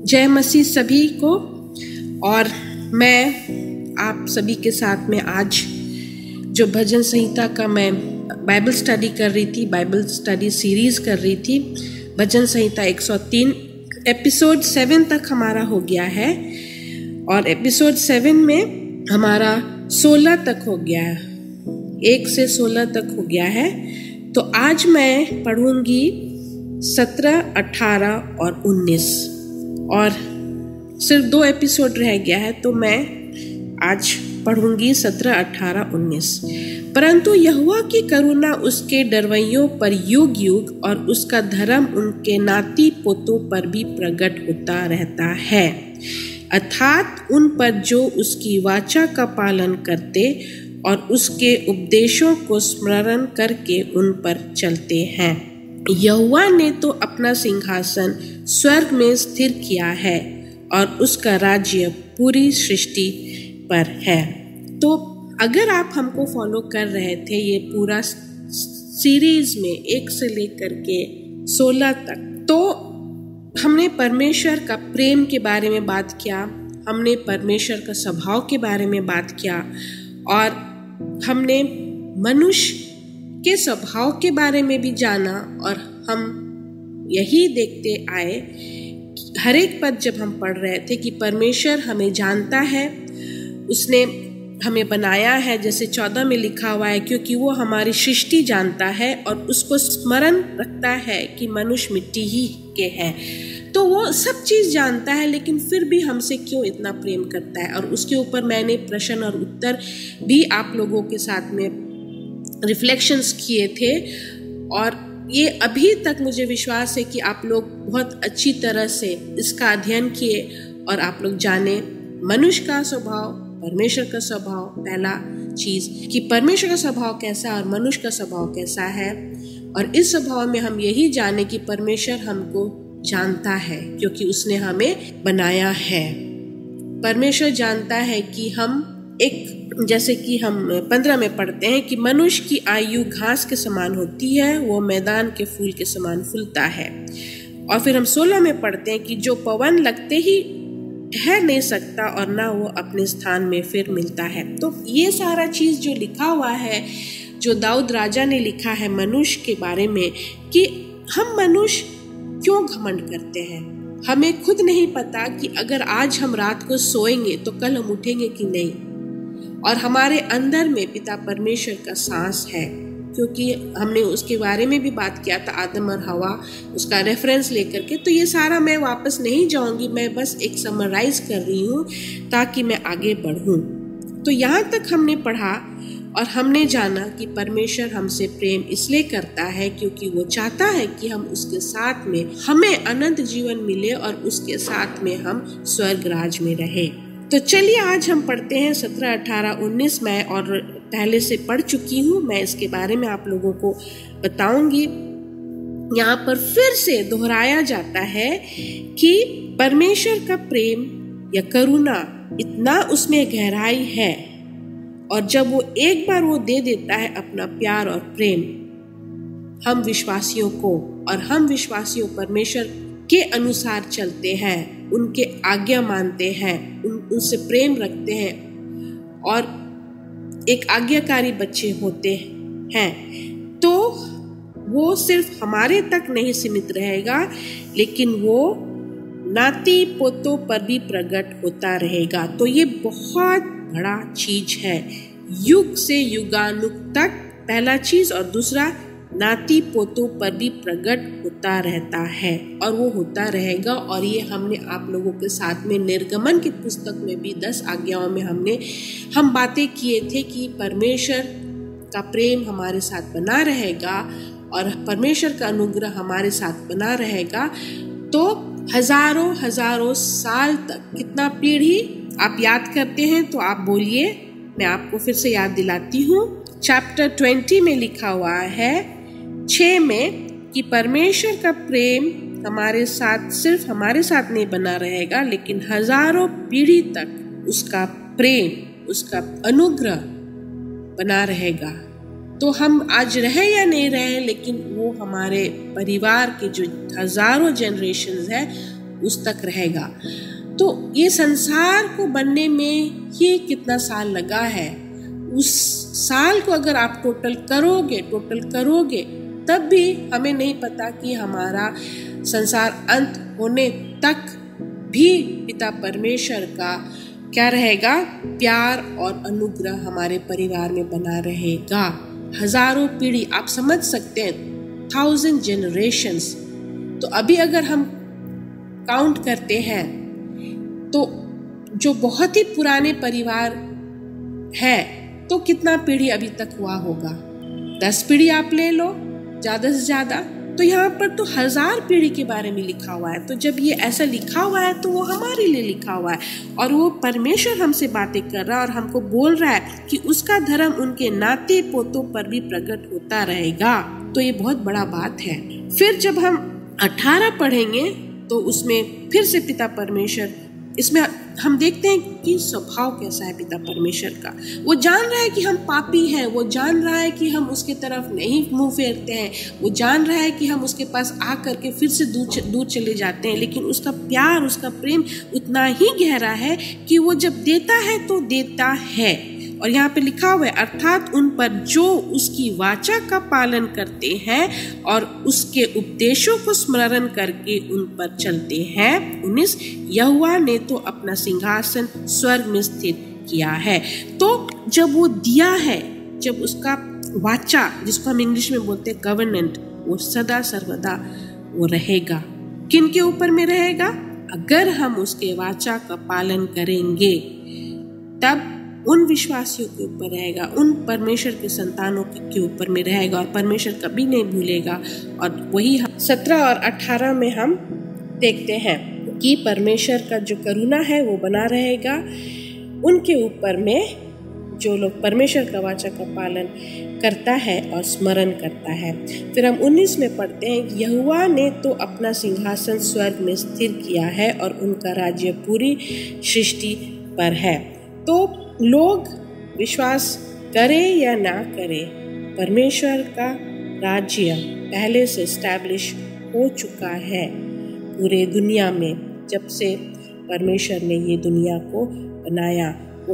जय मसीह सभी को। और मैं आप सभी के साथ में आज जो भजन संहिता का मैं बाइबल स्टडी कर रही थी, बाइबल स्टडी सीरीज कर रही थी, भजन संहिता 103 एपिसोड 7 तक हमारा हो गया है और एपिसोड 7 में हमारा 16 तक हो गया है, 1 से 16 तक हो गया है। तो आज मैं पढ़ूंगी 17, 18 और 19 और सिर्फ 2 एपिसोड रह गया है, तो मैं आज पढ़ूंगी 17, 18, 19। परंतु यहोवा की करुणा उसके डरवैयों पर युग युग और उसका धर्म उनके नाती पोतों पर भी प्रकट होता रहता है, अर्थात उन पर जो उसकी वाचा का पालन करते और उसके उपदेशों को स्मरण करके उन पर चलते हैं। यहोवा ने तो अपना सिंहासन स्वर्ग में स्थिर किया है और उसका राज्य पूरी सृष्टि पर है। तो अगर आप हमको फॉलो कर रहे थे ये पूरा सीरीज में 1 से लेकर के 16 तक, तो हमने परमेश्वर का प्रेम के बारे में बात किया, हमने परमेश्वर का स्वभाव के बारे में बात किया और हमने मनुष्य के स्वभाव के बारे में भी जाना। और हम यही देखते आए हर एक पद जब हम पढ़ रहे थे कि परमेश्वर हमें जानता है, उसने हमें बनाया है, जैसे 14 में लिखा हुआ है, क्योंकि वो हमारी सृष्टि जानता है और उसको स्मरण रखता है कि मनुष्य मिट्टी ही के हैं। तो वो सब चीज़ जानता है, लेकिन फिर भी हमसे क्यों इतना प्रेम करता है। और उसके ऊपर मैंने प्रश्न और उत्तर भी आप लोगों के साथ में रिफ्लेक्शंस किए थे और ये अभी तक मुझे विश्वास है कि आप लोग बहुत अच्छी तरह से इसका अध्ययन किए और आप लोग जाने मनुष्य का स्वभाव, परमेश्वर का स्वभाव। पहला चीज़ कि परमेश्वर का स्वभाव कैसा और मनुष्य का स्वभाव कैसा है, और इस स्वभाव में हम यही जाने कि परमेश्वर हमको जानता है क्योंकि उसने हमें बनाया है। परमेश्वर जानता है कि हम जैसे कि हम 15 में पढ़ते हैं कि मनुष्य की आयु घास के समान होती है, वो मैदान के फूल के समान फूलता है। और फिर हम 16 में पढ़ते हैं कि जो पवन लगते ही ठहर नहीं सकता और ना वो अपने स्थान में फिर मिलता है। तो ये सारा चीज़ जो लिखा हुआ है, जो दाऊद राजा ने लिखा है मनुष्य के बारे में, कि हम मनुष्य क्यों घमंड करते हैं। हमें खुद नहीं पता कि अगर आज हम रात को सोएंगे तो कल हम उठेंगे कि नहीं। और हमारे अंदर में पिता परमेश्वर का सांस है, क्योंकि हमने उसके बारे में भी बात किया था, आदम और हवा, उसका रेफरेंस लेकर के। तो ये सारा मैं वापस नहीं जाऊंगी, मैं बस एक समराइज कर रही हूँ ताकि मैं आगे बढ़ूँ। तो यहाँ तक हमने पढ़ा और हमने जाना कि परमेश्वर हमसे प्रेम इसलिए करता है क्योंकि वो चाहता है कि हम उसके साथ में, हमें अनंत जीवन मिले और उसके साथ में हम स्वर्ग राज में रहे। तो चलिए आज हम पढ़ते हैं 17, 18, 19। मैं और पहले से पढ़ चुकी हूँ, मैं इसके बारे में आप लोगों को बताऊंगी। यहाँ पर फिर से दोहराया जाता है कि परमेश्वर का प्रेम या करुणा इतना उसमें गहराई है, और जब वो एक बार वो दे देता है अपना प्यार और प्रेम हम विश्वासियों को, और हम विश्वासियों परमेश्वर के अनुसार चलते हैं, उनके आज्ञा मानते हैं, उनसे प्रेम रखते हैं और एक आज्ञाकारी बच्चे होते हैं, तो वो सिर्फ हमारे तक नहीं सीमित रहेगा, लेकिन वो नाती पोतों पर भी प्रकट होता रहेगा। तो ये बहुत बड़ा चीज है, युग से युगानुग तक, पहला चीज। और दूसरा, नाती पोतों पर भी प्रकट होता रहता है और वो होता रहेगा। और ये हमने आप लोगों के साथ में निर्गमन की पुस्तक में भी 10 आज्ञाओं में हम बातें किए थे कि परमेश्वर का प्रेम हमारे साथ बना रहेगा और परमेश्वर का अनुग्रह हमारे साथ बना रहेगा। तो हजारों हजारों साल तक, कितना पीढ़ी आप याद करते हैं तो आप बोलिए, मैं आपको फिर से याद दिलाती हूँ। चैप्टर 20 में लिखा हुआ है 6 में कि परमेश्वर का प्रेम हमारे साथ, सिर्फ हमारे साथ नहीं बना रहेगा, लेकिन हजारों पीढ़ी तक उसका प्रेम, उसका अनुग्रह बना रहेगा। तो हम आज रहे या नहीं रहे, लेकिन वो हमारे परिवार के जो हजारों जनरेशन्स है उस तक रहेगा। तो ये संसार को बनने में ये कितना साल लगा है, उस साल को अगर आप टोटल करोगे तब भी हमें नहीं पता कि हमारा संसार अंत होने तक भी पिता परमेश्वर का क्या रहेगा, प्यार और अनुग्रह हमारे परिवार में बना रहेगा। हजारों पीढ़ी, आप समझ सकते हैं, 1000 generations। तो अभी अगर हम काउंट करते हैं तो जो बहुत ही पुराने परिवार है तो कितना पीढ़ी अभी तक हुआ होगा, 10 पीढ़ी आप ले लो ज्यादा से ज्यादा। तो यहाँ पर तो 1000 पीढ़ी के बारे में लिखा हुआ है। तो जब ये ऐसा लिखा हुआ है तो वो हमारे लिए लिखा हुआ है, और वो परमेश्वर हमसे बातें कर रहा है और हमको बोल रहा है कि उसका धर्म उनके नाते पोतों पर भी प्रकट होता रहेगा। तो ये बहुत बड़ा बात है। फिर जब हम 18 पढ़ेंगे तो उसमें फिर से पिता परमेश्वर, इसमें हम देखते हैं कि स्वभाव कैसा है पिता परमेश्वर का। वो जान रहा है कि हम पापी हैं, वो जान रहा है कि हम उसके तरफ नहीं मुंह फेरते हैं, वो जान रहा है कि हम उसके पास आ करके फिर से दूर चले जाते हैं, लेकिन उसका प्यार, उसका प्रेम उतना ही गहरा है कि वो जब देता है तो देता है। और यहाँ पे लिखा हुआ है, अर्थात उन पर जो उसकी वाचा का पालन करते हैं और उसके उपदेशों को स्मरण करके उन पर चलते हैं। 19, यहोवा ने तो अपना सिंहासन स्वर्ग में स्थित किया है। तो जब वो दिया है, जब उसका वाचा, जिसको हम इंग्लिश में बोलते हैं कवर्नेंट, वो सदा सर्वदा वो रहेगा। किन के ऊपर में रहेगा? अगर हम उसके वाचा का पालन करेंगे तब उन विश्वासियों के ऊपर रहेगा, उन परमेश्वर के संतानों के ऊपर में रहेगा, और परमेश्वर कभी नहीं भूलेगा। और वही 17 और 18 में हम देखते हैं कि परमेश्वर का जो करुणा है वो बना रहेगा उनके ऊपर में जो लोग परमेश्वर का वाचा का पालन करता है और स्मरण करता है। फिर हम 19 में पढ़ते हैं, यहोवा ने तो अपना सिंहासन स्वर्ग में स्थिर किया है और उनका राज्य पूरी सृष्टि पर है। तो लोग विश्वास करे या ना करे, परमेश्वर का राज्य पहले से एस्टैब्लिश हो चुका है पूरे दुनिया में। जब से परमेश्वर ने ये दुनिया को बनाया,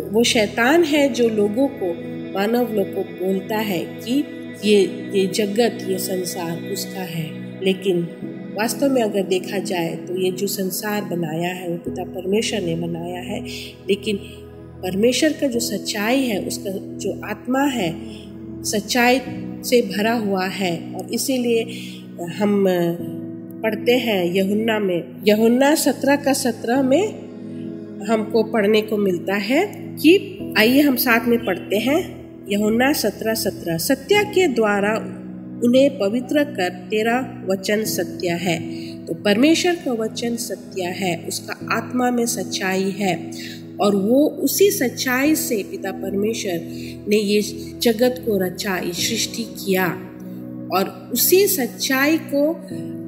वो शैतान है जो लोगों को, मानव लोग को बोलता है कि ये जगत, ये संसार उसका है, लेकिन वास्तव में अगर देखा जाए तो ये जो संसार बनाया है वो पिता परमेश्वर ने बनाया है। लेकिन परमेश्वर का जो सच्चाई है, उसका जो आत्मा है सच्चाई से भरा हुआ है। और इसीलिए हम पढ़ते हैं यूहन्ना 17:17 में हमको पढ़ने को मिलता है कि आइए हम साथ में पढ़ते हैं। यूहन्ना 17:17, सत्य के द्वारा उन्हें पवित्र कर तेरा वचन सत्य है। तो परमेश्वर का वचन सत्य है, उसका आत्मा में सच्चाई है, और वो उसी सच्चाई से पिता परमेश्वर ने ये जगत को रचा, ये सृष्टि किया, और उसी सच्चाई को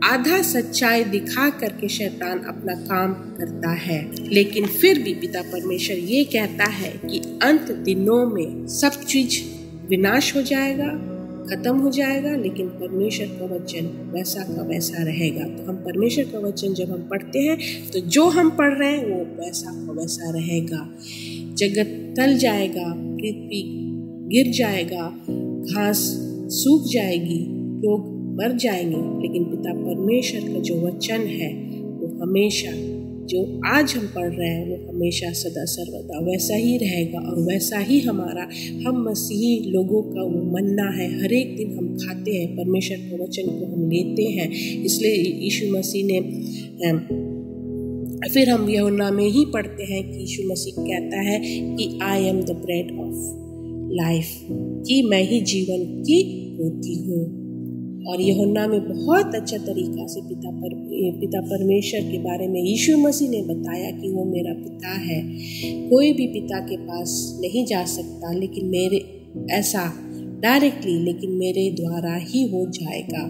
आधा सच्चाई दिखा करके शैतान अपना काम करता है। लेकिन फिर भी पिता परमेश्वर ये कहता है कि अंत दिनों में सब चीज विनाश हो जाएगा, खत्म हो जाएगा, लेकिन परमेश्वर का वचन वैसा का वैसा रहेगा। तो हम परमेश्वर का वचन जब हम पढ़ते हैं तो जो हम पढ़ रहे हैं वो वैसा का वैसा रहेगा। जगत टल जाएगा, पृथ्वी गिर जाएगा, घास सूख जाएगी, लोग मर जाएंगे, लेकिन पिता परमेश्वर का जो वचन है वो हमेशा, जो आज हम पढ़ रहे हैं वो हमेशा सदा सर्वदा वैसा ही रहेगा। और वैसा ही हमारा, हम मसीही लोगों का वो मन्ना है, हर एक दिन हम खाते हैं, परमेश्वर के वचन को हम लेते हैं। इसलिए यीशु मसीह ने, फिर हम यूहन्ना में ही पढ़ते हैं कि यीशु मसीह कहता है कि I am the bread of life, कि मैं ही जीवन की रोटी हूँ। और यूहन्ना में बहुत अच्छा तरीका से पिता परमेश्वर के बारे में यीशु मसीह ने बताया कि वो मेरा पिता है, कोई भी पिता के पास नहीं जा सकता, लेकिन मेरे ऐसा डायरेक्टली, लेकिन मेरे द्वारा ही हो जाएगा।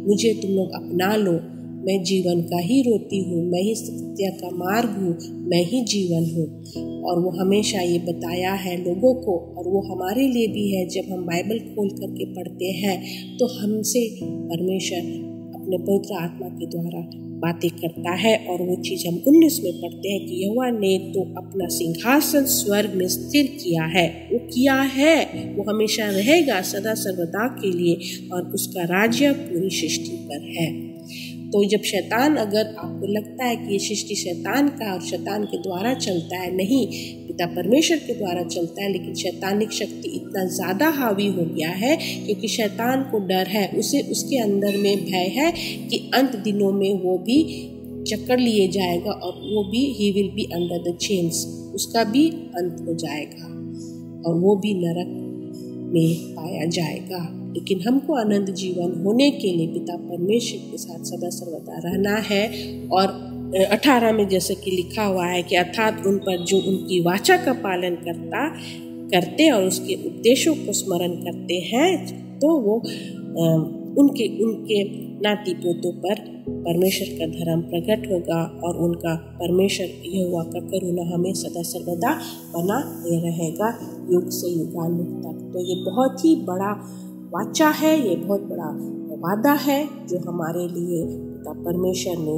मुझे तुम लोग अपना लो, मैं जीवन का ही रोटी हूँ, मैं ही सत्य का मार्ग हूँ, मैं ही जीवन हूँ। और वो हमेशा ये बताया है लोगों को, और वो हमारे लिए भी है। जब हम बाइबल खोल करके पढ़ते हैं तो हमसे परमेश्वर अपने पवित्र आत्मा के द्वारा बातें करता है। और वो चीज़ हम 19 में पढ़ते हैं कि यहोवा ने तो अपना सिंहासन स्वर्ग में स्थिर किया है। वो किया है, वो हमेशा रहेगा सदा सर्वदा के लिए, और उसका राज्य पूरी सृष्टि पर है। तो जब शैतान, अगर आपको लगता है कि ये सृष्टि शैतान का और शैतान के द्वारा चलता है, नहीं, पिता परमेश्वर के द्वारा चलता है। लेकिन शैतानिक शक्ति इतना ज़्यादा हावी हो गया है क्योंकि शैतान को डर है, उसे उसके अंदर में भय है कि अंत दिनों में वो भी चक्कर लिए जाएगा और वो भी he will be under the chains, उसका भी अंत हो जाएगा और वो भी नरक में पाया जाएगा। लेकिन हमको अनंत जीवन होने के लिए पिता परमेश्वर के साथ सदा सर्वदा रहना है। और 18 में जैसे कि लिखा हुआ है कि अर्थात उन पर जो उनकी वाचा का पालन करते और उसके उपदेशों को स्मरण करते हैं, तो वो उनके नाती पोतों पर परमेश्वर का धर्म प्रकट होगा और उनका परमेश्वर यहोवा का करुणा हमें सदा सर्वदा बना रहेगा युग से युगानुग तक। तो ये बहुत ही बड़ा वाचा है, ये बहुत बड़ा वादा है जो हमारे लिए पिता परमेश्वर ने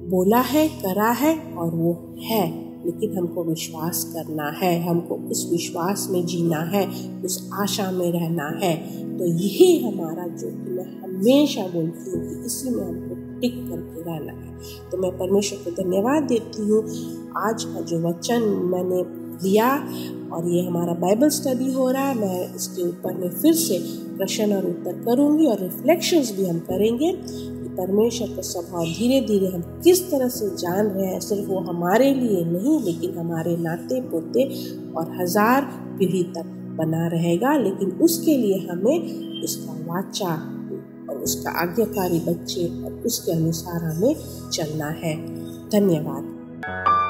बोला है, करा है, और वो है। लेकिन हमको विश्वास करना है, हमको उस विश्वास में जीना है, उस आशा में रहना है। तो यही हमारा, जो कि मैं हमेशा बोलती हूँ कि इसी में हमको टिक करके रहना है। तो मैं परमेश्वर को धन्यवाद देती हूँ। आज का जो वचन मैंने लिया और ये हमारा बाइबल स्टडी हो रहा है, मैं इसके ऊपर में फिर से प्रश्न और उत्तर करूँगी और रिफ्लेक्शंस भी हम करेंगे कि परमेश्वर का स्वभाव धीरे धीरे हम किस तरह से जान रहे हैं। सिर्फ वो हमारे लिए नहीं, लेकिन हमारे नाते पोते और 1000 पीढ़ी तक बना रहेगा। लेकिन उसके लिए हमें उसका वाचा और उसका आज्ञाकारी बच्चे और उसके अनुसार हमें चलना है। धन्यवाद।